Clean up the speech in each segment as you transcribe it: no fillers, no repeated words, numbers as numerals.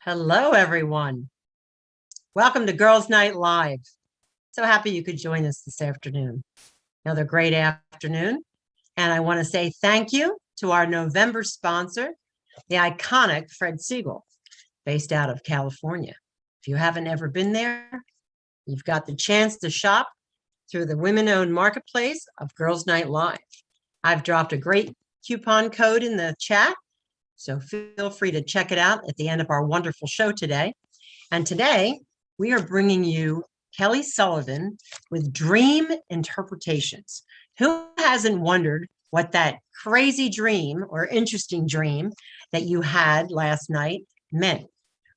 Hello, everyone. Welcome to Girls Night Live. So happy you could join us this afternoon. Another great afternoon. And I want to say thank you to our November sponsor, the iconic Fred Siegel, based out of California. If you haven't ever been there, you've got the chance to shop through the women-owned marketplace of Girls Night Live. I've dropped a great coupon code in the chat, so feel free to check it out at the end of our wonderful show today. And today we are bringing you Kelly Sullivan with Dream Interpretations. Who hasn't wondered what that crazy dream or interesting dream that you had last night meant?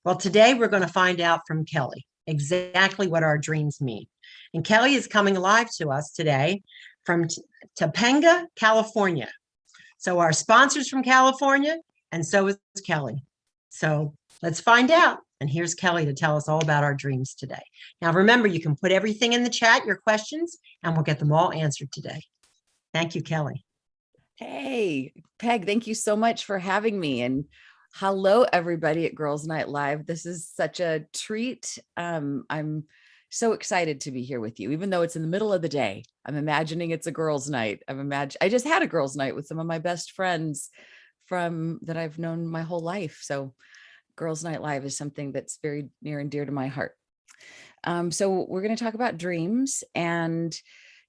Well, today we're going to find out from Kelly exactly what our dreams mean. And Kelly is coming live to us today from Topanga, California. So our sponsors from California, and so is Kelly. So let's find out. And here's Kelly to tell us all about our dreams today. Now, remember, you can put everything in the chat, your questions, and we'll get them all answered today. Thank you, Kelly. Hey, Peg, thank you so much for having me. And hello, everybody at Girls Night Live. This is such a treat. I'm so excited to be here with you, even though it's in the middle of the day. I'm imagining it's a girls' night. I just had a girls' night with some of my best friends that I've known my whole life. So Girls Night Live is something that's very near and dear to my heart. So we're going to talk about dreams and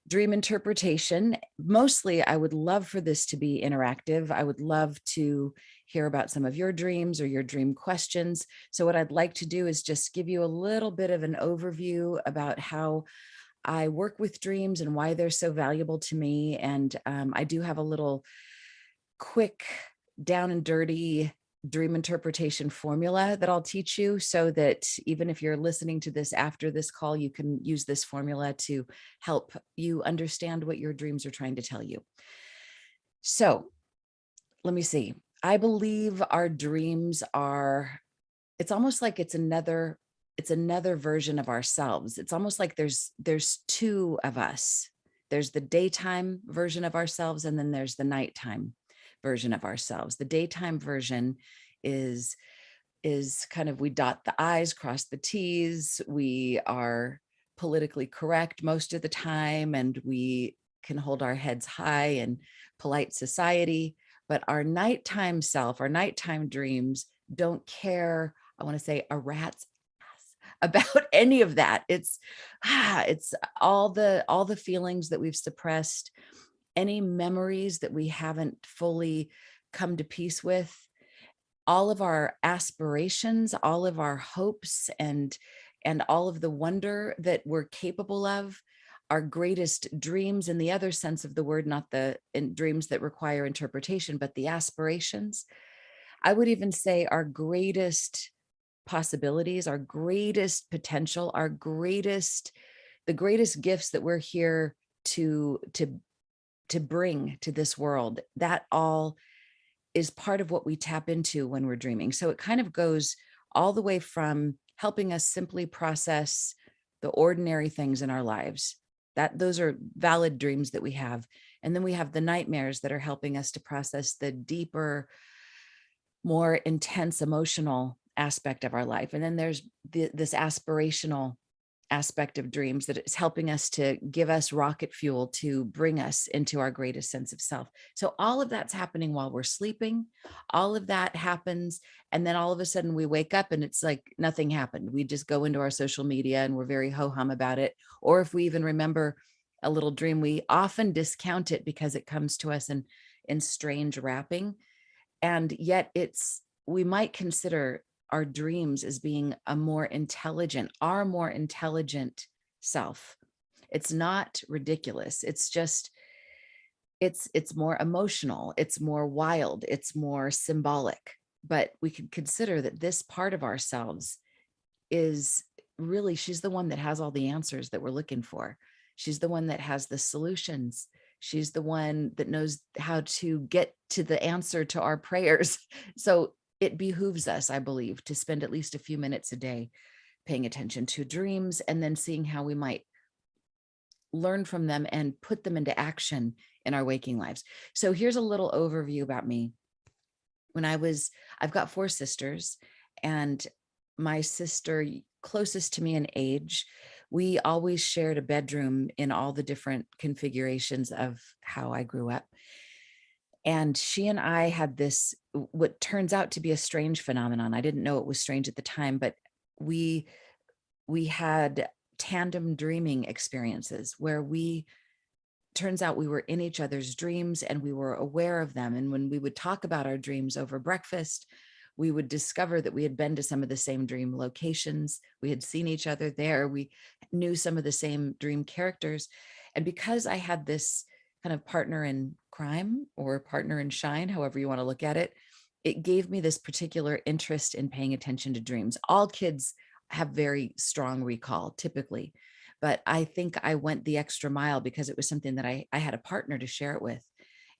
dream interpretation. Mostly, I would love for this to be interactive. I would love to hear about some of your dreams or your dream questions. So what I'd like to do is just give you a little bit of an overview about how I work with dreams and why they're so valuable to me. And I do have a little quick down and dirty dream interpretation formula that I'll teach you, so that even if you're listening to this after this call, you can use this formula to help you understand what your dreams are trying to tell you. So let me see. I believe our dreams it's almost like it's another version of ourselves. It's almost like there's two of us. There's the daytime version of ourselves, and then there's the nighttime version of ourselves. The daytime version is kind of, we dot the I's, cross the T's, we are politically correct most of the time, and we can hold our heads high in polite society. But our nighttime self, our nighttime dreams don't care, I want to say, a rat's ass about any of that. It's all the feelings that we've suppressed, any memories that we haven't fully come to peace with, all of our aspirations, all of our hopes, and all of the wonder that we're capable of, our greatest dreams in the other sense of the word, not the dreams that require interpretation, but the aspirations. I would even say our greatest possibilities, our greatest potential, the greatest gifts that we're here to bring to this world, that all is part of what we tap into when we're dreaming. So it kind of goes all the way from helping us simply process the ordinary things in our lives. Those are valid dreams that we have. And then we have the nightmares that are helping us to process the deeper, more intense emotional aspect of our life. And then there's this aspirational aspect of dreams that is helping us to give us rocket fuel to bring us into our greatest sense of self. So all of that's happening while we're sleeping. All of that happens. And then all of a sudden we wake up and it's like nothing happened. We just go into our social media and we're very ho-hum about it. Or if we even remember a little dream, we often discount it because it comes to us in strange wrapping. And yet we might consider our dreams as being our more intelligent self. It's not ridiculous. It's just, it's more emotional. It's more wild. It's more symbolic. But we could consider that this part of ourselves is really, she's the one that has all the answers that we're looking for. She's the one that has the solutions. She's the one that knows how to get to the answer to our prayers. So it behooves us, I believe, to spend at least a few minutes a day paying attention to dreams and then seeing how we might learn from them and put them into action in our waking lives. So here's a little overview about me. I've got 4 sisters, and my sister, closest to me in age, we always shared a bedroom in all the different configurations of how I grew up. And she and I had this, what turns out to be a strange phenomenon. I didn't know it was strange at the time, but we we had tandem dreaming experiences where we turns out we were in each other's dreams and we were aware of them. And when we would talk about our dreams over breakfast, we would discover that we had been to some of the same dream locations. We had seen each other there. We knew some of the same dream characters. And because I had this kind of partner in crime or partner in shine, however you want to look at it, it gave me this particular interest in paying attention to dreams. All kids have very strong recall typically, but I think I went the extra mile because it was something that I had a partner to share it with.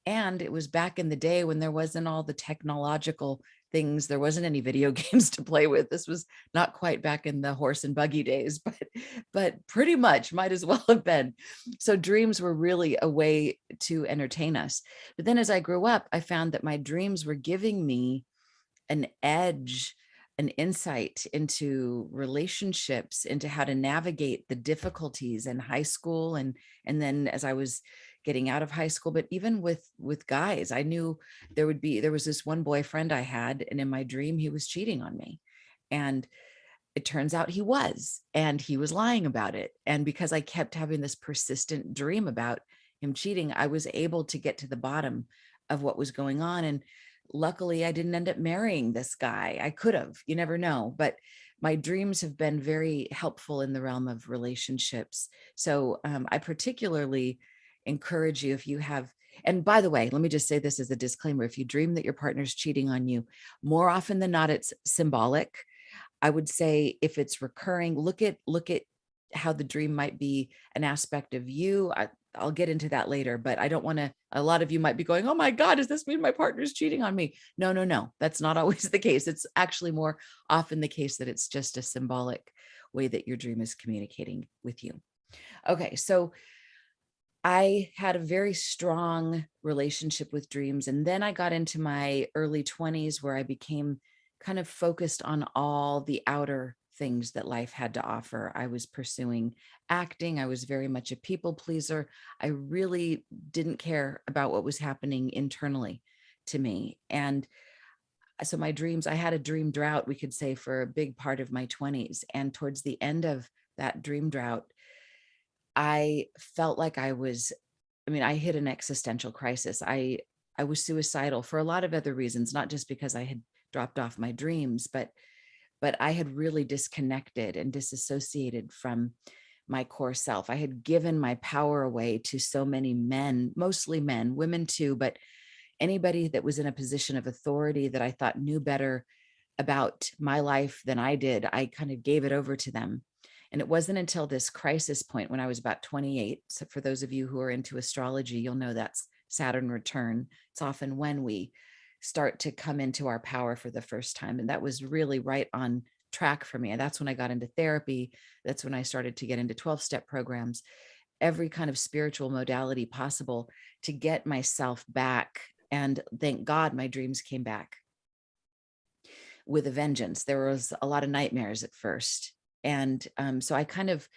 And it was back in the day when there wasn't all the technological things. There wasn't any video games to play with. This was not quite back in the horse and buggy days, but pretty much might as well have been. So dreams were really a way to entertain us. But then as I grew up, I found that my dreams were giving me an edge, an insight into relationships, into how to navigate the difficulties in high school, and then as I was getting out of high school. But even with guys, I knew there was this one boyfriend I had, and in my dream he was cheating on me, and it turns out he was, and he was lying about it. And because I kept having this persistent dream about him cheating, I was able to get to the bottom of what was going on. And luckily I didn't end up marrying this guy. I could have, you never know, but my dreams have been very helpful in the realm of relationships. So I particularly encourage you, if you have, and by the way, let me just say this as a disclaimer: if you dream that your partner's cheating on you, more often than not, it's symbolic. I would say if it's recurring, look at how the dream might be an aspect of you. I'll get into that later, but I don't want to, a lot of you might be going, oh my God, does this mean my partner's cheating on me? No, no, no, that's not always the case. It's actually more often the case that it's just a symbolic way that your dream is communicating with you. Okay, so I had a very strong relationship with dreams. And then I got into my early 20s where I became kind of focused on all the outer things that life had to offer. I was pursuing acting. I was very much a people pleaser. I really didn't care about what was happening internally to me. And so my dreams, I had a dream drought, we could say, for a big part of my 20s. And towards the end of that dream drought, I felt like I hit an existential crisis. I was suicidal for a lot of other reasons, not just because I had dropped off my dreams, but I had really disconnected and disassociated from my core self. I had given my power away to so many men, mostly men, women too, but anybody that was in a position of authority that I thought knew better about my life than I did, I kind of gave it over to them. And it wasn't until this crisis point when I was about 28. So for those of you who are into astrology, you'll know that's Saturn return. It's often when we start to come into our power for the first time. And that was really right on track for me. And that's when I got into therapy. That's when I started to get into 12-step programs, every kind of spiritual modality possible to get myself back. And thank God my dreams came back with a vengeance. There was a lot of nightmares at first. And so I kind of,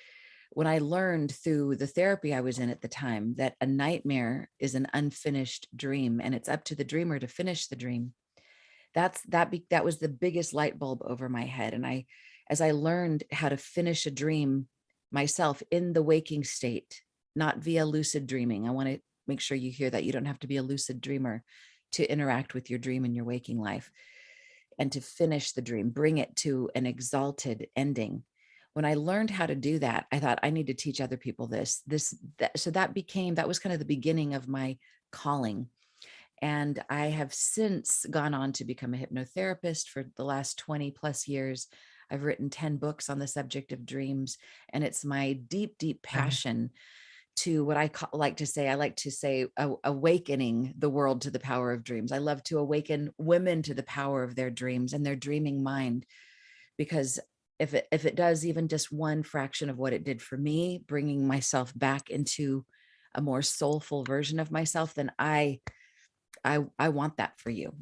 when I learned through the therapy I was in at the time that a nightmare is an unfinished dream and it's up to the dreamer to finish the dream, that was the biggest light bulb over my head. And as I learned how to finish a dream myself in the waking state, not via lucid dreaming. I want to make sure you hear that you don't have to be a lucid dreamer to interact with your dream in your waking life, and to finish the dream, bring it to an exalted ending. When I learned how to do that, I thought I need to teach other people this. So that was kind of the beginning of my calling. And I have since gone on to become a hypnotherapist for the last 20 plus years. I've written 10 books on the subject of dreams, and it's my deep, deep passion to what I like to say, awakening the world to the power of dreams. I love to awaken women to the power of their dreams and their dreaming mind, because if it does even just one fraction of what it did for me, bringing myself back into a more soulful version of myself, then I want that for you.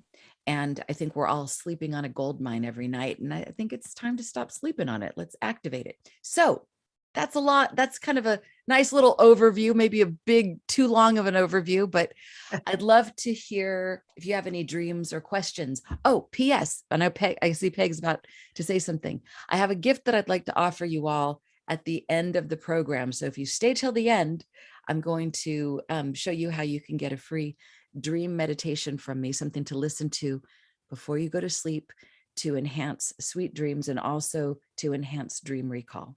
And I think we're all sleeping on a gold mine every night. And I think it's time to stop sleeping on it. Let's activate it. So that's a lot. That's kind of a nice little overview, maybe a big, too long of an overview, but I'd love to hear if you have any dreams or questions. Oh, P.S. I know I see Peg's about to say something. I have a gift that I'd like to offer you all at the end of the program. So if you stay till the end, I'm going to show you how you can get a free dream meditation from me, something to listen to before you go to sleep to enhance sweet dreams and also to enhance dream recall.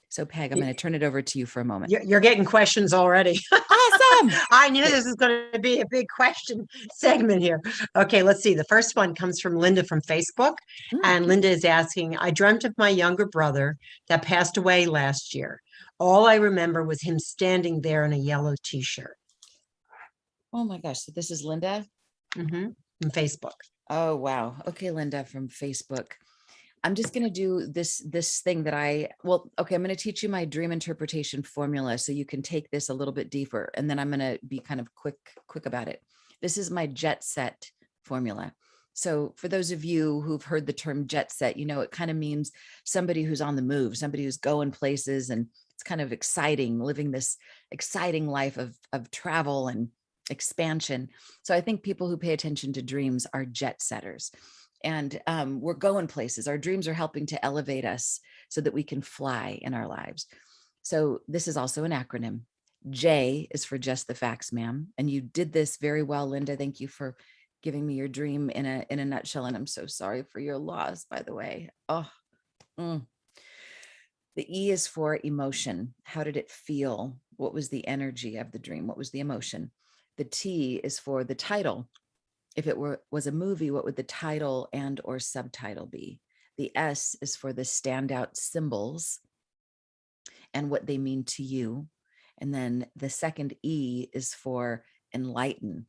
So Peg, I'm going to turn it over to you for a moment. You're getting questions already. Awesome. I knew this was going to be a big question segment here. Okay, let's see. The first one comes from Linda from Facebook. And Linda is asking, I dreamt of my younger brother that passed away last year. All I remember was him standing there in a yellow t-shirt. Oh my gosh. So this is Linda? From Facebook. Oh, wow. Okay, Linda from Facebook. I'm just going to do this thing that I'm going to teach you my dream interpretation formula so you can take this a little bit deeper. And then I'm going to be kind of quick about it. This is my jet set formula. So for those of you who've heard the term jet set, it kind of means somebody who's on the move, somebody who's going places, and it's kind of exciting, living this exciting life of travel and expansion. So I think people who pay attention to dreams are jet setters. And we're going places. Our dreams are helping to elevate us so that we can fly in our lives. So this is also an acronym. J is for just the facts, ma'am. And you did this very well, Linda. Thank you for giving me your dream in a nutshell. And I'm so sorry for your loss, by the way. The E is for emotion. How did it feel? What was the energy of the dream? What was the emotion? The T is for the title. If it was a movie, what would the title and or subtitle be? The S is for the standout symbols and what they mean to you. And then the second E is for enlighten.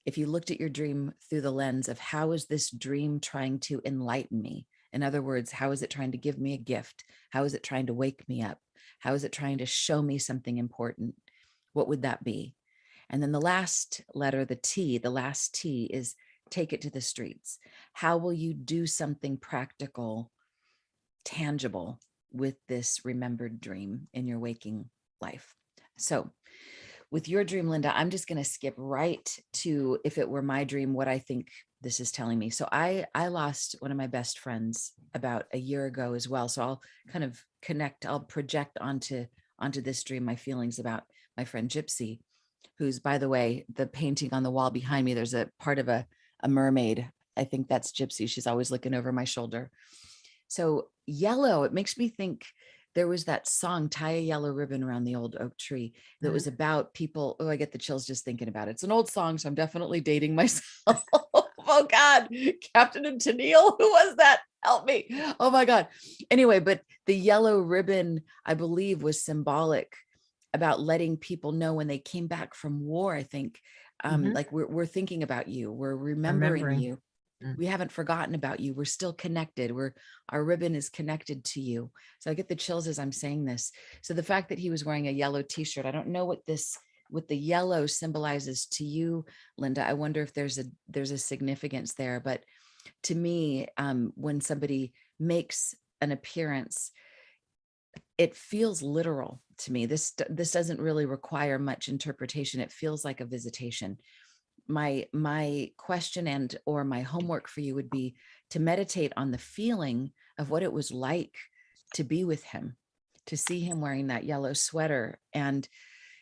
If you looked at your dream through the lens of how is this dream trying to enlighten me? In other words, how is it trying to give me a gift? How is it trying to wake me up? How is it trying to show me something important? What would that be? And then the last letter, the last T is take it to the streets. How will you do something practical, tangible with this remembered dream in your waking life? So with your dream, Linda, I'm just going to skip right to, if it were my dream, what I think this is telling me. So I lost one of my best friends about a year ago as well. So I'll kind of I'll project onto this dream, my feelings about my friend Gypsy, who's, by the way, the painting on the wall behind me, there's a part of a mermaid. I think that's Gypsy. She's always looking over my shoulder. So yellow, it makes me think there was that song, Tie a Yellow Ribbon Around the Old Oak Tree, that was about people. Oh, I get the chills just thinking about it. It's an old song, so I'm definitely dating myself. Oh God, Captain and Tennille, who was that? Help me. Oh my God. Anyway, but the yellow ribbon, I believe, was symbolic about letting people know when they came back from war. I think like we're thinking about you. We're remembering you. We haven't forgotten about you. We're still connected. Our ribbon is connected to you. So I get the chills as I'm saying this. So the fact that he was wearing a yellow t-shirt, I don't know what the yellow symbolizes to you, Linda. I wonder if there's a significance there. But to me, when somebody makes an appearance, it feels literal to me. This doesn't really require much interpretation. It feels like a visitation. My question and or my homework for you would be to meditate on the feeling of what it was like to be with him, to see him wearing that yellow sweater, and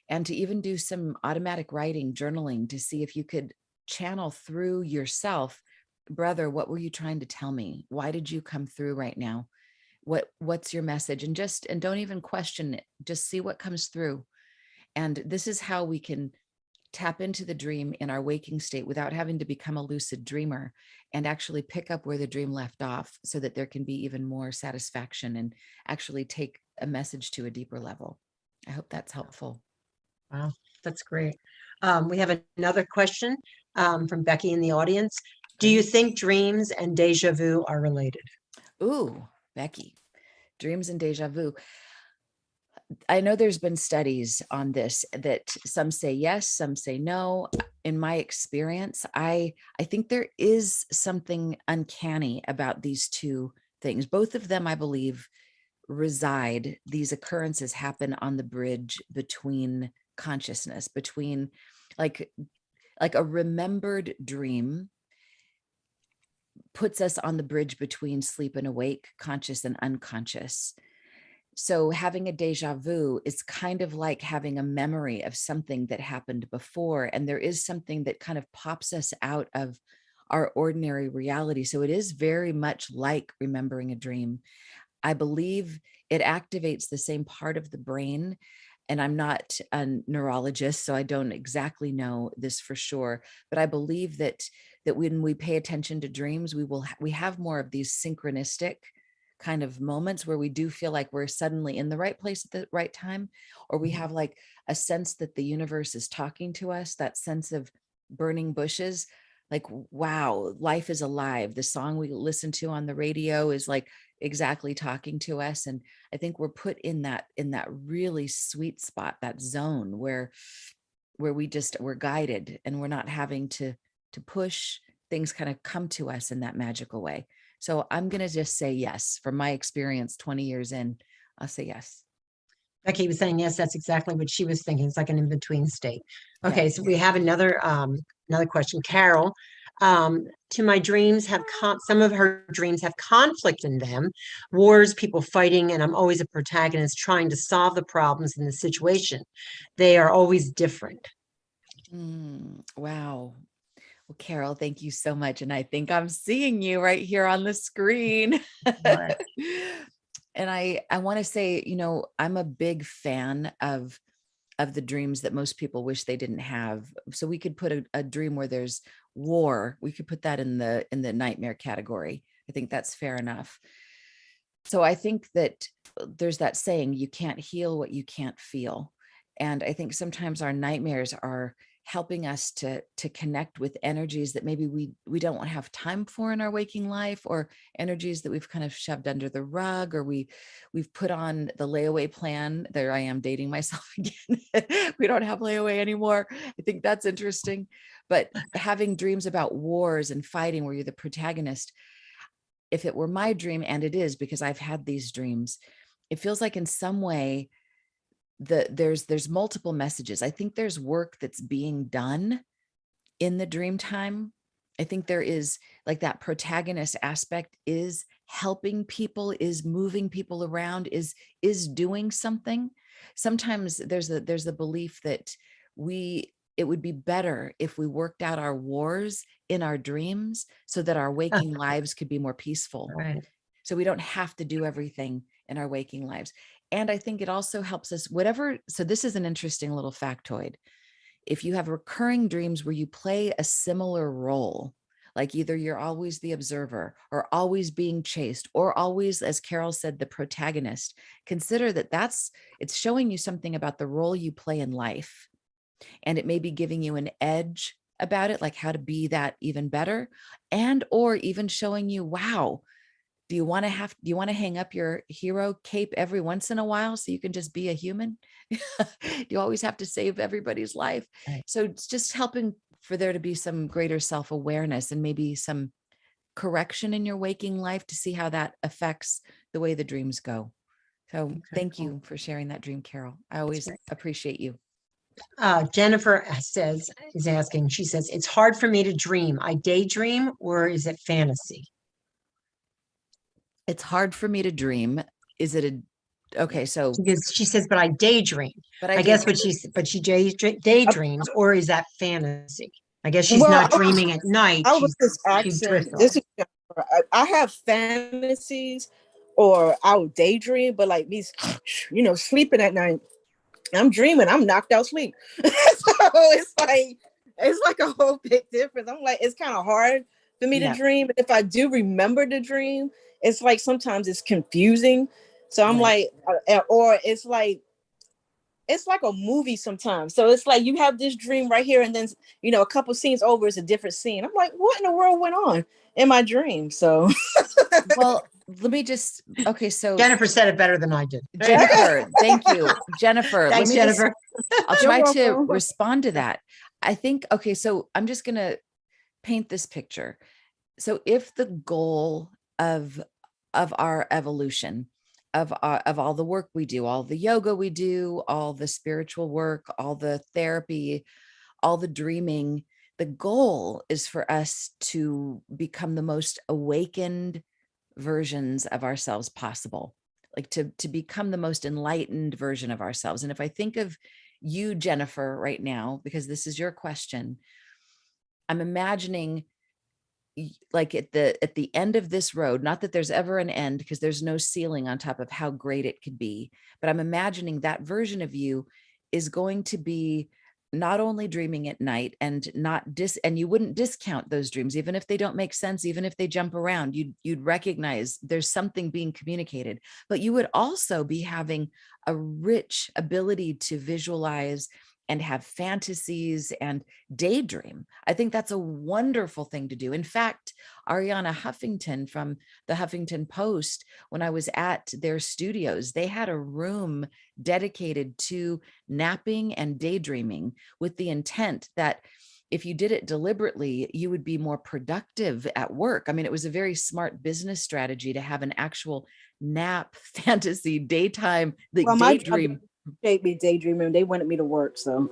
to even do some automatic writing, journaling, to see if you could channel through yourself, brother, what were you trying to tell me? Why did you come through right now? What's your message? And don't even question it. Just see what comes through. And this is how we can tap into the dream in our waking state without having to become a lucid dreamer, and actually pick up where the dream left off so that there can be even more satisfaction and actually take a message to a deeper level. I hope that's helpful. Wow, that's great. We have another question from Becky in the audience. Do you think dreams and deja vu are related? Ooh, Becky, dreams and deja vu. I know there's been studies on this that some say yes, some say no. In my experience, I think there is something uncanny about these two things. Both of them, I believe, reside, these occurrences happen on the bridge between consciousness, between like a remembered dream puts us on the bridge between sleep and awake, conscious and unconscious. So having a deja vu is kind of like having a memory of something that happened before. And there is something that kind of pops us out of our ordinary reality. So it is very much like remembering a dream. I believe it activates the same part of the brain. And I'm not a neurologist, so I don't exactly know this for sure. But I believe that when we pay attention to dreams, we have more of these synchronistic kind of moments where we do feel like we're suddenly in the right place at the right time, or we have like a sense that the universe is talking to us, that sense of burning bushes, like, wow, life is alive. The song we listen to on the radio is like exactly talking to us. And I think we're put in that really sweet spot, that zone where we're guided and we're not having to push. Things kind of come to us in that magical way. So I'm going to just say yes. From my experience, 20 years in, I'll say yes. Becky was saying, yes, that's exactly what she was thinking. It's like an in-between state. Yeah. Okay, so we have another question. Carol, to my dreams some of her dreams have conflict in them, wars, people fighting, and I'm always a protagonist trying to solve the problems in the situation. They are always different. Wow. Well, Carol, thank you so much. And I think I'm seeing you right here on the screen. Right. And I want to say, I'm a big fan of the dreams that most people wish they didn't have. So we could put a dream where there's war. We could put that in the nightmare category. I think that's fair enough. So I think that there's that saying, you can't heal what you can't feel. And I think sometimes our nightmares are helping us to connect with energies that maybe we don't have time for in our waking life, or energies that we've kind of shoved under the rug, or we've put on the layaway plan. There I am dating myself again. We don't have layaway anymore. I think that's interesting. But having dreams about wars and fighting where you're the protagonist, if it were my dream, and it is because I've had these dreams, it feels like in some way there's multiple messages. I think there's work that's being done in the dream time. I think there is like that protagonist aspect is helping people, is moving people around, is doing something. Sometimes there's a belief that it would be better if we worked out our wars in our dreams so that our waking lives could be more peaceful. Right. So we don't have to do everything in our waking lives. And I think it also helps us so this is an interesting little factoid. If you have recurring dreams where you play a similar role, like either you're always the observer or always being chased or always, as Carol said, the protagonist, consider that it's showing you something about the role you play in life. And it may be giving you an edge about it, like how to be that even better, and or even showing you, wow, do you want to hang up your hero cape every once in a while so you can just be a human? Do you always have to save everybody's life? Right. So it's just helping for there to be some greater self-awareness and maybe some correction in your waking life to see how that affects the way the dreams go. So thank you for sharing that dream, Carol. I always appreciate you. Jennifer is asking, she says, it's hard for me to dream. I daydream, or is it fantasy? It's hard for me to dream. Is it okay? So She says, but I daydream. but I guess she daydreams, or is that fantasy? I guess she's Well, not dreaming at night. I was just She asking. drifts This off. is I have fantasies, or I would daydream, but like me, sleeping at night, I'm dreaming. I'm knocked out sleep. So it's like a whole big difference. I'm like, it's kind of hard for me to dream. But if I do remember the dream, it's like sometimes it's confusing. So I'm like, or it's like a movie sometimes. So it's like you have this dream right here, and then a couple scenes over is a different scene. I'm like, what in the world went on in my dream? So well, let me just, okay, so Jennifer said it better than I did. Jennifer, thank you. Jennifer, let Thanks, me Jennifer. I'll You're try to welcome. respond to that. I think, okay, so I'm just going to paint this picture. So if the goal of our evolution, of all the work we do, all the yoga we do, all the spiritual work, all the therapy, all the dreaming, the goal is for us to become the most awakened versions of ourselves possible, like to become the most enlightened version of ourselves. And if I think of you, Jennifer, right now, because this is your question, I'm imagining like at the end of this road, not that there's ever an end because there's no ceiling on top of how great it could be, but I'm imagining that version of you is going to be not only dreaming at night and and you wouldn't discount those dreams, even if they don't make sense, even if they jump around, you'd recognize there's something being communicated, but you would also be having a rich ability to visualize and have fantasies and daydream. I think that's a wonderful thing to do. In fact, Ariana Huffington from the Huffington Post, when I was at their studios, they had a room dedicated to napping and daydreaming with the intent that if you did it deliberately, you would be more productive at work. I mean, it was a very smart business strategy to have an actual nap, fantasy, daytime, the daydream. Shaped me daydreaming. They wanted me to work, so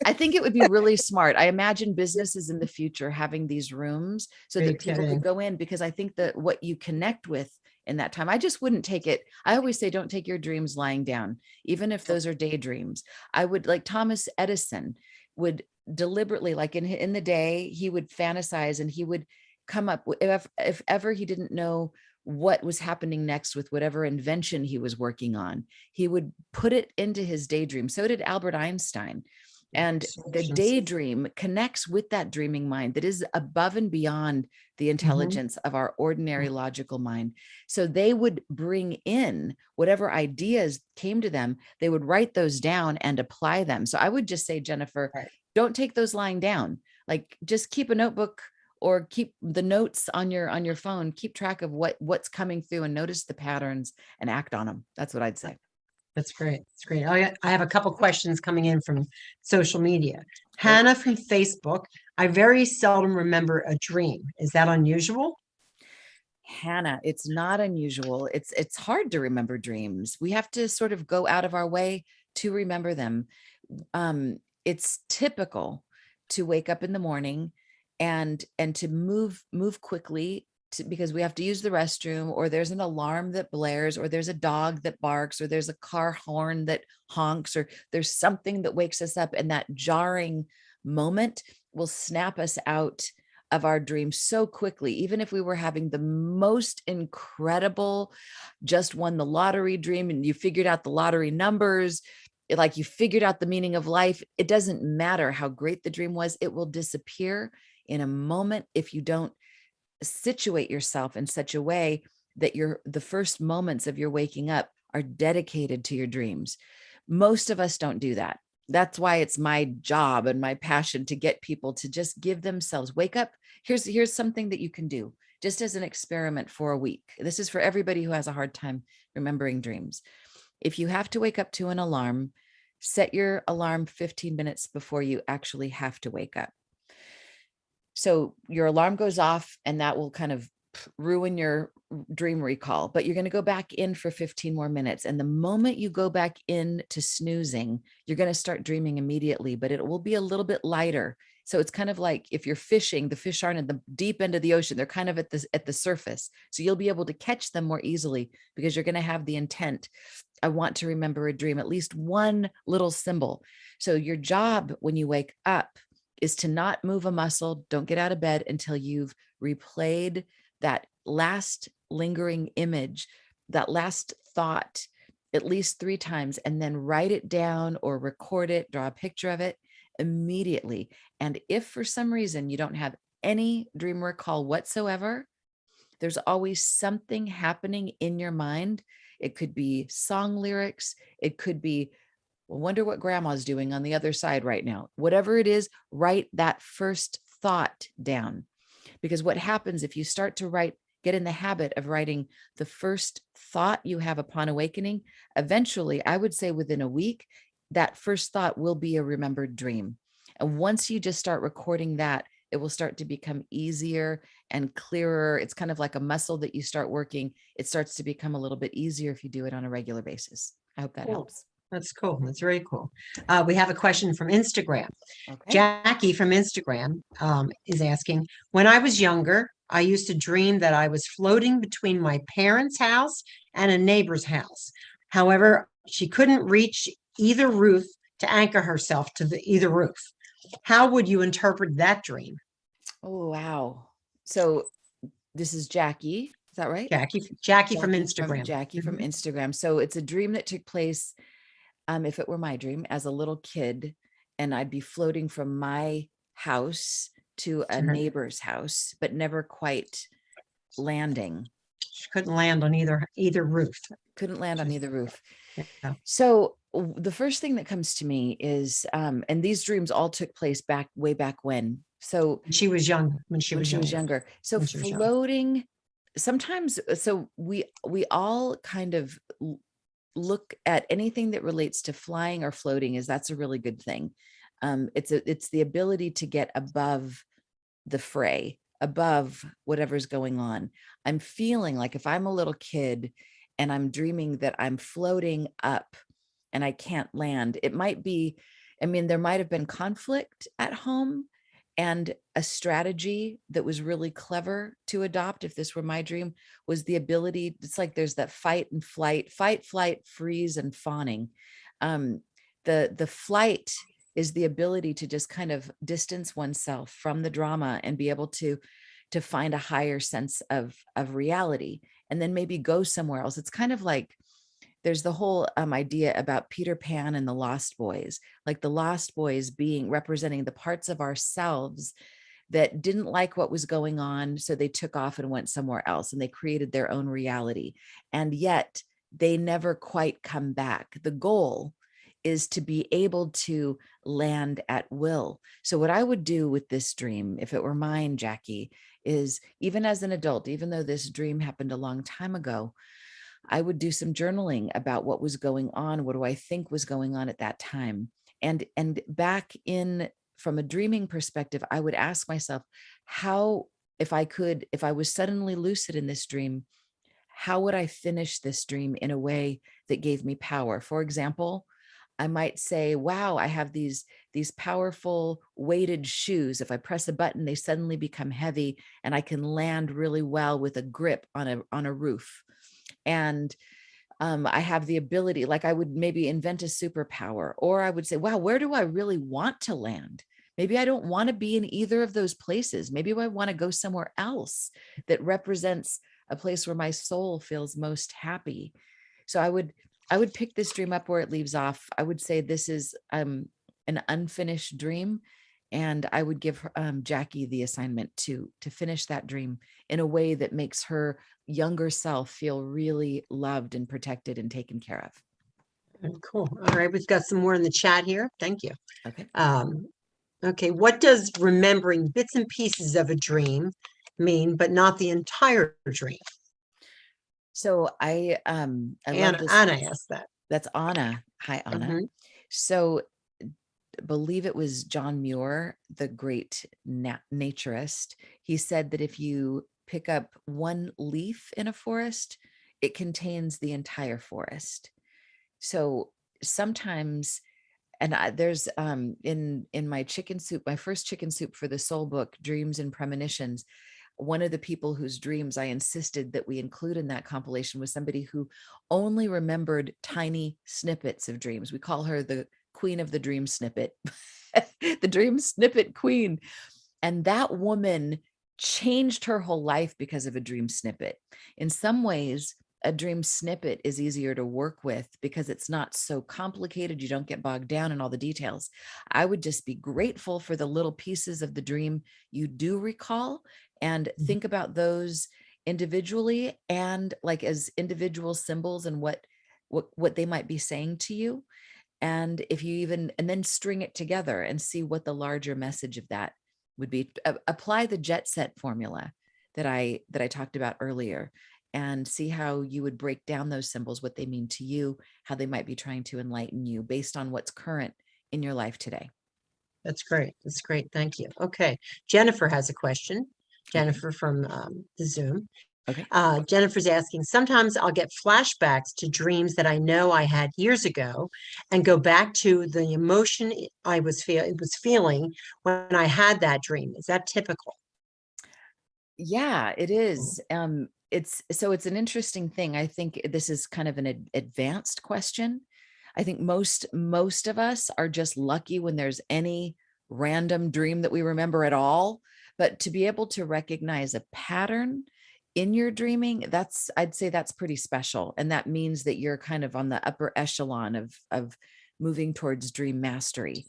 I think it would be really smart. I imagine businesses in the future having these rooms so that people could go in, because I think that what you connect with in that time, I just wouldn't take it. I always say, don't take your dreams lying down, even if those are daydreams. I would, like Thomas Edison would deliberately, like in the day, he would fantasize and he would come up with, if ever he didn't know what was happening next with whatever invention he was working on, he would put it into his daydream. So did Albert Einstein. And the daydream connects with that dreaming mind that is above and beyond the intelligence of our ordinary logical mind. So they would bring in whatever ideas came to them, they would write those down and apply them. So I would just say, Jennifer, don't take those lying down. Like, just keep a notebook or keep the notes on your phone, keep track of what's coming through and notice the patterns and act on them. That's what I'd say. That's great. That's great. I have a couple questions coming in from social media. Hannah from Facebook. I very seldom remember a dream. Is that unusual? Hannah, it's not unusual. It's hard to remember dreams. We have to sort of go out of our way to remember them. It's typical to wake up in the morning and to move quickly because we have to use the restroom, or there's an alarm that blares, or there's a dog that barks, or there's a car horn that honks, or there's something that wakes us up, and that jarring moment will snap us out of our dream so quickly. Even if we were having the most incredible, just won the lottery dream and you figured out the lottery numbers, like you figured out the meaning of life, it doesn't matter how great the dream was, it will disappear in a moment if you don't situate yourself in such a way that the first moments of your waking up are dedicated to your dreams. Most of us don't do that. That's why it's my job and my passion to get people to just give themselves, wake up. Here's something that you can do just as an experiment for a week. This is for everybody who has a hard time remembering dreams. If you have to wake up to an alarm, set your alarm 15 minutes before you actually have to wake up. So your alarm goes off and that will kind of ruin your dream recall, but you're going to go back in for 15 more minutes. And the moment you go back in to snoozing, you're going to start dreaming immediately, but it will be a little bit lighter. So it's kind of like if you're fishing, the fish aren't at the deep end of the ocean. They're kind of at the surface. So you'll be able to catch them more easily because you're going to have the intent. I want to remember a dream, at least one little symbol. So your job when you wake up is to not move a muscle. Don't get out of bed until you've replayed that last lingering image, that last thought, at least 3 times, and then write it down or record it, draw a picture of it immediately. And if for some reason you don't have any dream recall whatsoever, there's always something happening in your mind. It could be song lyrics. It could be, wonder what grandma's doing on the other side right now. Whatever it is, write that first thought down. Because what happens if you start to get in the habit of writing the first thought you have upon awakening. Eventually, I would say within a week, that first thought will be a remembered dream. And once you just start recording that, it will start to become easier and clearer. It's kind of like a muscle that you start working. It starts to become a little bit easier if you do it on a regular basis. I hope that Cool. helps. That's cool. That's very cool. We have a question from Instagram. Okay. Jackie from Instagram is asking, when I was younger, I used to dream that I was floating between my parents' house and a neighbor's house. However, she couldn't reach either roof to anchor herself to either roof. How would you interpret that dream? Oh, wow. So this is Jackie. Is that right? Jackie from Instagram. Jackie from Instagram. So it's a dream that took place, if it were my dream, as a little kid, and I'd be floating from my house to a neighbor's house, but never quite landing. She couldn't land on either roof. Couldn't land on either roof. Yeah. So the first thing that comes to me is, and these dreams all took place way back when. So she was young when she was younger. So floating sometimes, so we all kind of look at anything that relates to flying or floating as that's a really good thing. It's the ability to get above the fray, above whatever's going on. I'm feeling like if I'm a little kid and I'm dreaming that I'm floating up and I can't land, it might be, I mean, there might have been conflict at home, and a strategy that was really clever to adopt, if this were my dream, was the ability, it's like there's that fight and flight, freeze, and fawning. The flight is the ability to just kind of distance oneself from the drama and be able to find a higher sense of reality, and then maybe go somewhere else. It's kind of like there's the whole idea about Peter Pan and the Lost Boys, like the Lost Boys being representing the parts of ourselves that didn't like what was going on. So they took off and went somewhere else, and they created their own reality. And yet they never quite come back. The goal is to be able to land at will. So what I would do with this dream, if it were mine, Jackie, is even as an adult, even though this dream happened a long time ago, I would do some journaling about what was going on. What do I think was going on at that time? And back in, from a dreaming perspective, I would ask myself, how, if I was suddenly lucid in this dream, how would I finish this dream in a way that gave me power? For example, I might say, wow, I have these powerful weighted shoes. If I press a button, they suddenly become heavy and I can land really well with a grip on a roof. And I have the ability, like I would maybe invent a superpower, or I would say, wow, where do I really want to land? Maybe I don't want to be in either of those places. Maybe I want to go somewhere else that represents a place where my soul feels most happy. So I would pick this dream up where it leaves off. I would say this is an unfinished dream. And I would give Jackie the assignment to finish that dream in a way that makes her younger self feel really loved and protected and taken care of. Cool. All right. We've got some more in the chat here. Thank you. Okay. Okay. What does remembering bits and pieces of a dream mean, but not the entire dream? So I love this. Anna asked that. That's Anna. Hi, Anna. So believe it was John Muir, the great naturist. He said that if you pick up one leaf in a forest, it contains the entire forest. So sometimes, and there's in my chicken soup, my first chicken soup for the soul book, Dreams and Premonitions, one of the people whose dreams I insisted that we include in that compilation was somebody who only remembered tiny snippets of dreams. We call her the queen of the dream snippet, the dream snippet queen. And that woman changed her whole life because of a dream snippet. In some ways, a dream snippet is easier to work with because it's not so complicated. You don't get bogged down in all the details. I would just be grateful for the little pieces of the dream you do recall, and think about those individually and like as individual symbols and what they might be saying to you. And if you even, and then string it together and see what the larger message of that would be. Apply the jet set formula. that I talked about earlier, and see how you would break down those symbols, what they mean to you, how they might be trying to enlighten you based on what's current in your life today. That's great. That's great. Thank you. Okay. Jennifer has a question. Jennifer from the Zoom. Okay. Jennifer's asking, sometimes I'll get flashbacks to dreams that I know I had years ago and go back to the emotion I was feeling when I had that dream. Is that typical? Yeah, it is. It's an interesting thing. I think this is kind of an advanced question. I think most of us are just lucky when there's any random dream that we remember at all. But to be able to recognize a pattern in your dreaming, I'd say that's pretty special. And that means that you're kind of on the upper echelon of moving towards dream mastery.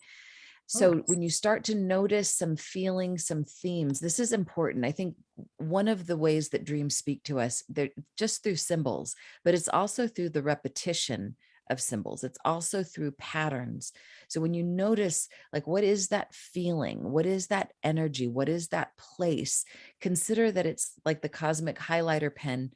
So when you start to notice some feelings, some themes, this is important. I think one of the ways that dreams speak to us, they're just through symbols, but it's also through the repetition of symbols. It's also through patterns. So when you notice, like, what is that feeling? What is that energy? What is that place? Consider that it's like the cosmic highlighter pen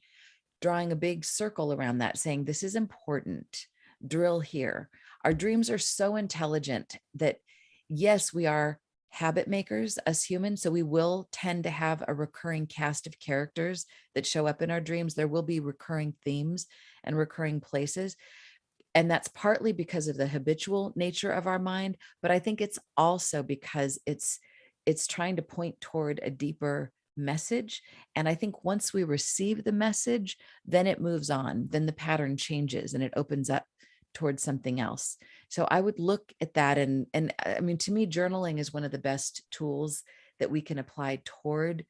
drawing a big circle around that, saying, this is important. Drill here. Our dreams are so intelligent that, yes, we are habit makers as humans. So we will tend to have a recurring cast of characters that show up in our dreams. There will be recurring themes and recurring places. And that's partly because of the habitual nature of our mind. But I think it's also because it's trying to point toward a deeper message. And I think once we receive the message, then it moves on, then the pattern changes and it opens up towards something else. So I would look at that. And I mean, to me, journaling is one of the best tools that we can apply toward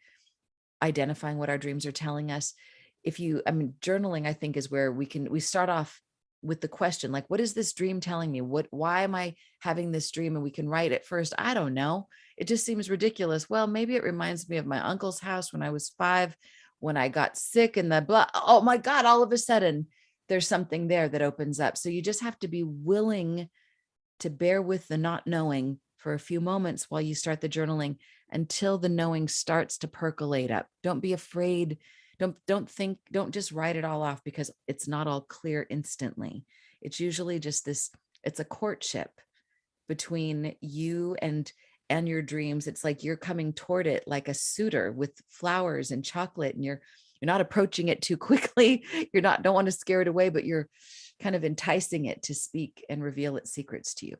identifying what our dreams are telling us. Journaling, I think, is where we start off with the question, like, what is this dream telling me? Why am I having this dream? And we can write at first, I don't know. It just seems ridiculous. Well, maybe it reminds me of my uncle's house when I was 5, when I got sick and the blah. Oh my God, all of a sudden there's something there that opens up. So you just have to be willing to bear with the not knowing for a few moments while you start the journaling until the knowing starts to percolate up. Don't be afraid. Don't just write it all off because it's not all clear instantly. It's usually just it's a courtship between you and your dreams. It's like you're coming toward it like a suitor with flowers and chocolate, and you're not approaching it too quickly. Don't want to scare it away, but you're kind of enticing it to speak and reveal its secrets to you.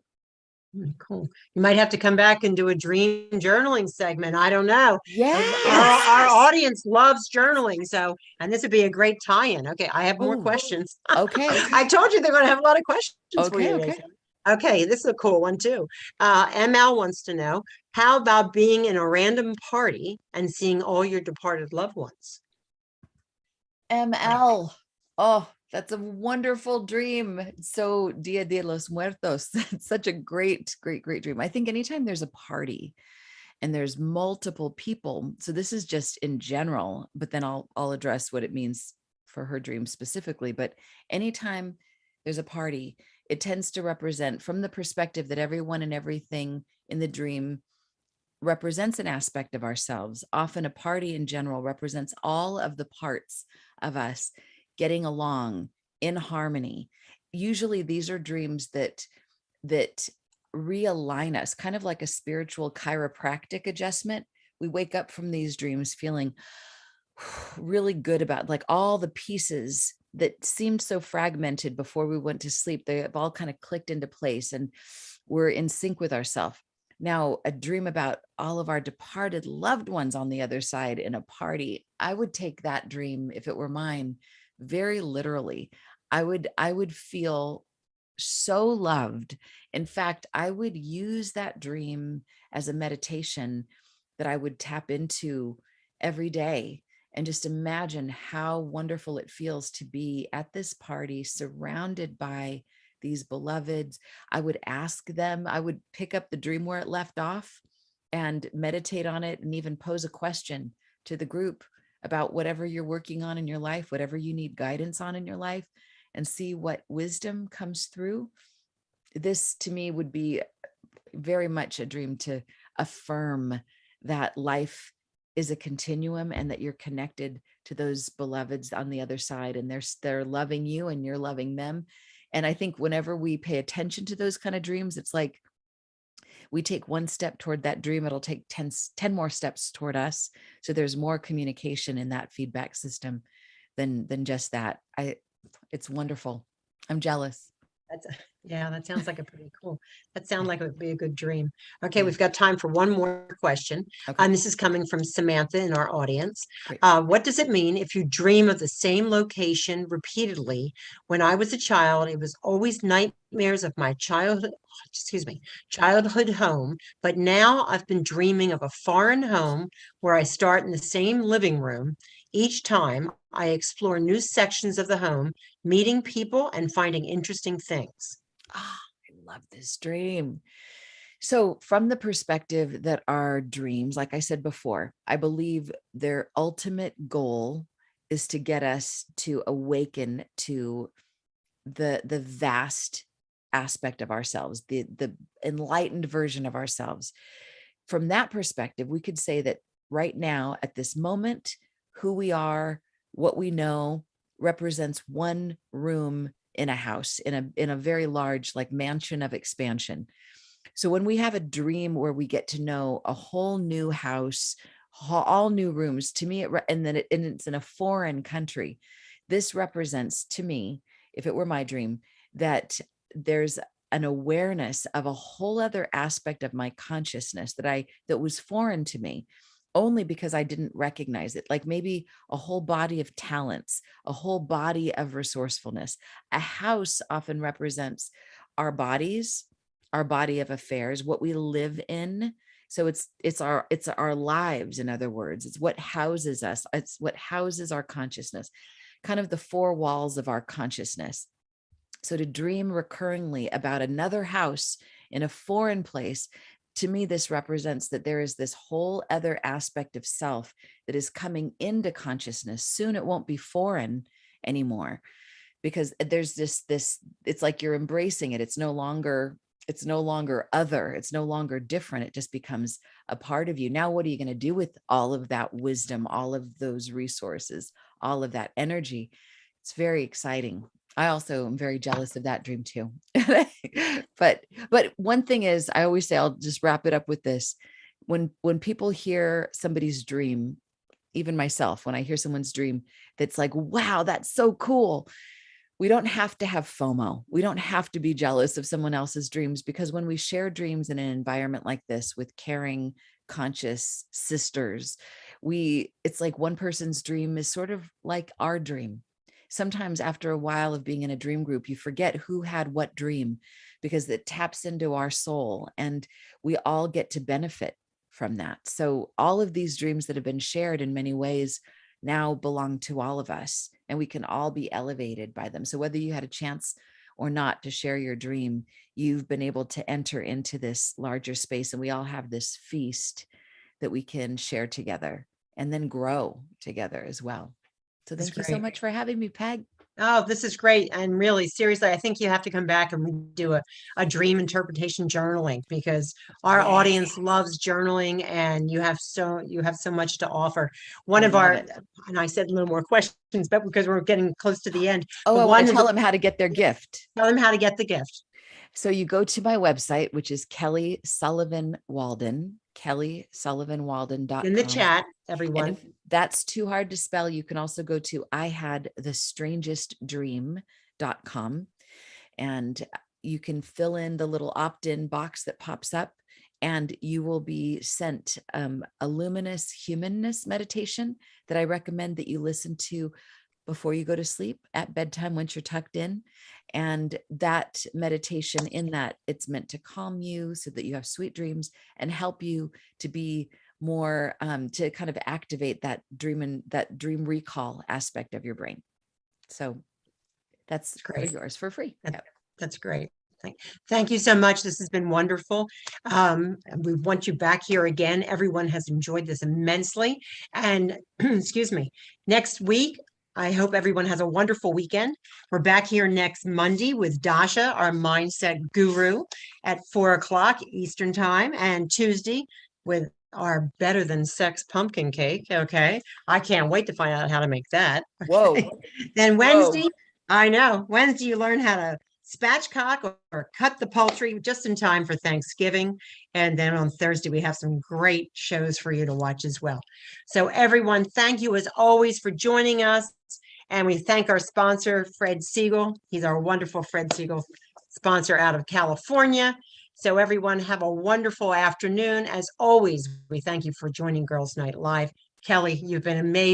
Cool. You might have to come back and do a dream journaling segment. I don't know. Yes. Our audience loves journaling. So, and this would be a great tie-in. Okay. I have more questions. Okay. I told you they're going to have a lot of questions for you today. Okay. Okay. This is a cool one too. ML wants to know, how about being in a random party and seeing all your departed loved ones? ML. Oh, that's a wonderful dream. So Dia de los Muertos. It's such a great dream. I think anytime there's a party and there's multiple people, so this is just in general, but then I'll address what it means for her dream specifically. But anytime there's a party, it tends to represent, from the perspective that everyone and everything in the dream represents an aspect of ourselves. Often a party in general represents all of the parts of us getting along in harmony. Usually these are dreams that realign us, kind of like a spiritual chiropractic adjustment. We wake up from these dreams feeling really good about, like, all the pieces that seemed so fragmented before we went to sleep. They have all kind of clicked into place and we're in sync with ourselves. Now, a dream about all of our departed loved ones on the other side in a party, I would take that dream, if it were mine, very literally. I would feel so loved. In fact, I would use that dream as a meditation that I would tap into every day and just imagine how wonderful it feels to be at this party surrounded by these beloveds. I would ask them, I would pick up the dream where it left off and meditate on it, and even pose a question to the group about whatever you're working on in your life, whatever you need guidance on in your life, and see what wisdom comes through. This to me would be very much a dream to affirm that life is a continuum, and that you're connected to those beloveds on the other side, and they're loving you and you're loving them. And I think whenever we pay attention to those kind of dreams, it's like we take one step toward that dream, it'll take 10 more steps toward us. So there's more communication in that feedback system than just that. It's wonderful. I'm jealous. Yeah, that sounds like a pretty cool. That sounds like it would be a good dream. Okay, we've got time for one more question. Okay. This is coming from Samantha in our audience. Great. What does it mean if you dream of the same location repeatedly? When I was a child, it was always nightmares of my childhood home. But now I've been dreaming of a foreign home where I start in the same living room. Each time I explore new sections of the home, meeting people and finding interesting things. I love this dream. So from the perspective that our dreams, like I said before, I believe their ultimate goal is to get us to awaken to the vast aspect of ourselves, the enlightened version of ourselves. From that perspective, we could say that right now, at this moment, who we are, what we know, represents one room in a house, in a very large, like, mansion of expansion. So when we have a dream where we get to know a whole new house, all new rooms, to me, and it's in a foreign country, this represents to me, if it were my dream, that there's an awareness of a whole other aspect of my consciousness that was foreign to me, only because I didn't recognize it. Like maybe a whole body of talents, a whole body of resourcefulness. A house often represents our bodies, our body of affairs, what we live in. So it's our lives, in other words. It's what houses us. It's what houses our consciousness, kind of the four walls of our consciousness. So to dream recurringly about another house in a foreign place, to me, this represents that there is this whole other aspect of self that is coming into consciousness. Soon it won't be foreign anymore, because there's this, it's like you're embracing it. It's no longer other. It's no longer different. It just becomes a part of you. Now, what are you going to do with all of that wisdom, all of those resources, all of that energy? It's very exciting. I also am very jealous of that dream too. But one thing is, I always say, I'll just wrap it up with this. When people hear somebody's dream, even myself, when I hear someone's dream, that's like, wow, that's so cool. We don't have to have FOMO. We don't have to be jealous of someone else's dreams, because when we share dreams in an environment like this with caring, conscious sisters, it's like one person's dream is sort of like our dream. Sometimes after a while of being in a dream group, you forget who had what dream, because it taps into our soul and we all get to benefit from that. So all of these dreams that have been shared in many ways now belong to all of us, and we can all be elevated by them. So whether you had a chance or not to share your dream, you've been able to enter into this larger space, and we all have this feast that we can share together and then grow together as well. So thank you so much for having me, Peg. Oh, this is great. And really, seriously, I think you have to come back and we do a dream interpretation journaling, because our audience loves journaling, and you have so much to offer. And I said a little more questions, but because we're getting close to the end. Oh, I want to tell them how to get their gift. Tell them how to get the gift. So you go to my website, which is Kelly Sullivan Walden, KellySullivanWalden.com. In the chat, everyone. And if that's too hard to spell, you can also go to IHadTheStrangestDream.com, and you can fill in the little opt-in box that pops up, and you will be sent a luminous humanness meditation that I recommend that you listen to before you go to sleep, at bedtime, once you're tucked in. And that meditation, in that, it's meant to calm you so that you have sweet dreams and help you to be more, to kind of activate that dream recall aspect of your brain. So that's great. Yours for free. That's great. Thank you so much. This has been wonderful. We want you back here again. Everyone has enjoyed this immensely. And excuse me, next week, I hope everyone has a wonderful weekend. We're back here next Monday with Deja, our mindset guru, at 4 o'clock Eastern time, and Tuesday with our better than sex pumpkin cake. Okay. I can't wait to find out how to make that. Whoa. Then Whoa. Wednesday, I know, Wednesday you learn how to spatchcock or cut the poultry just in time for Thanksgiving. And then on Thursday, we have some great shows for you to watch as well. So everyone, thank you as always for joining us. And we thank our sponsor, Fred Siegel. He's our wonderful Fred Siegel sponsor out of California. So everyone have a wonderful afternoon. As always, we thank you for joining Girls Night Live. Kelly, you've been amazing.